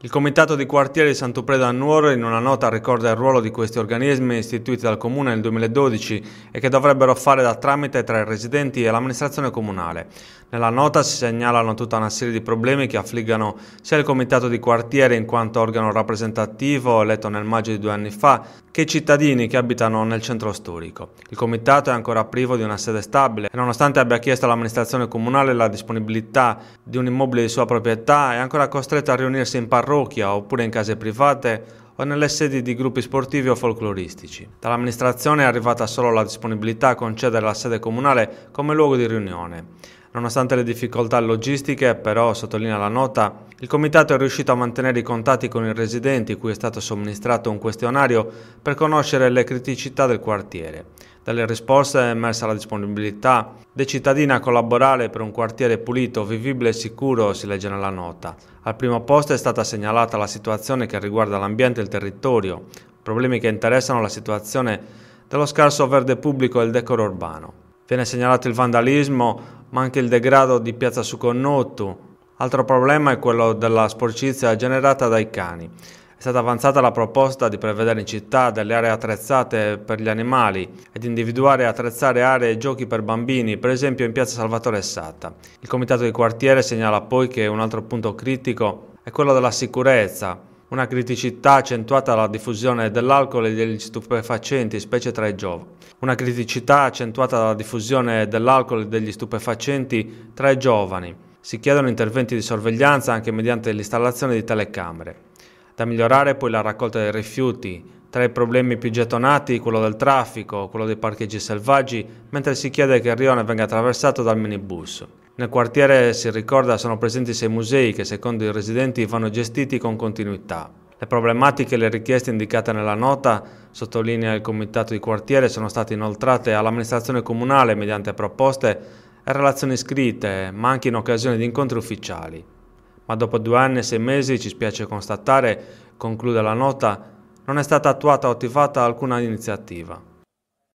Il Comitato di Quartiere di Sant'Upreda a Nuoro in una nota ricorda il ruolo di questi organismi istituiti dal Comune nel 2012 e che dovrebbero fare da tramite tra i residenti e l'amministrazione comunale. Nella nota si segnalano tutta una serie di problemi che affliggono sia il Comitato di Quartiere in quanto organo rappresentativo eletto nel maggio di 2 anni fa, che i cittadini che abitano nel centro storico. Il Comitato è ancora privo di una sede stabile e nonostante abbia chiesto all'amministrazione comunale la disponibilità di un immobile di sua proprietà è ancora costretto a riunirsi in parrocchia oppure in case private o nelle sedi di gruppi sportivi o folcloristici. Dall'amministrazione è arrivata solo la disponibilità a concedere la sede comunale come luogo di riunione. Nonostante le difficoltà logistiche, però, sottolinea la nota, il Comitato è riuscito a mantenere i contatti con i residenti cui è stato somministrato un questionario per conoscere le criticità del quartiere. Dalle risposte è emersa la disponibilità dei cittadini a collaborare per un quartiere pulito, vivibile e sicuro, si legge nella nota. Al primo posto è stata segnalata la situazione che riguarda l'ambiente e il territorio, problemi che interessano la situazione dello scarso verde pubblico e il decoro urbano. Viene segnalato il vandalismo, ma anche il degrado di Piazza Suconnottu. Altro problema è quello della sporcizia generata dai cani. È stata avanzata la proposta di prevedere in città delle aree attrezzate per gli animali ed individuare e attrezzare aree giochi per bambini, per esempio in Piazza Salvatore Sata. Il Comitato di Quartiere segnala poi che un altro punto critico è quello della sicurezza, una criticità accentuata dalla diffusione dell'alcol e degli stupefacenti, specie tra i giovani. Una criticità accentuata dalla diffusione dell'alcol e degli stupefacenti tra i giovani. Si chiedono interventi di sorveglianza anche mediante l'installazione di telecamere. Da migliorare poi la raccolta dei rifiuti. Tra i problemi più gettonati quello del traffico, quello dei parcheggi selvaggi, mentre si chiede che il rione venga attraversato dal minibus. Nel quartiere, si ricorda, sono presenti 6 musei che secondo i residenti vanno gestiti con continuità. Le problematiche e le richieste indicate nella nota, sottolinea il Comitato di Quartiere, sono state inoltrate all'amministrazione comunale mediante proposte e relazioni scritte, ma anche in occasione di incontri ufficiali. Ma dopo 2 anni e 6 mesi, ci spiace constatare, conclude la nota, non è stata attuata o attivata alcuna iniziativa.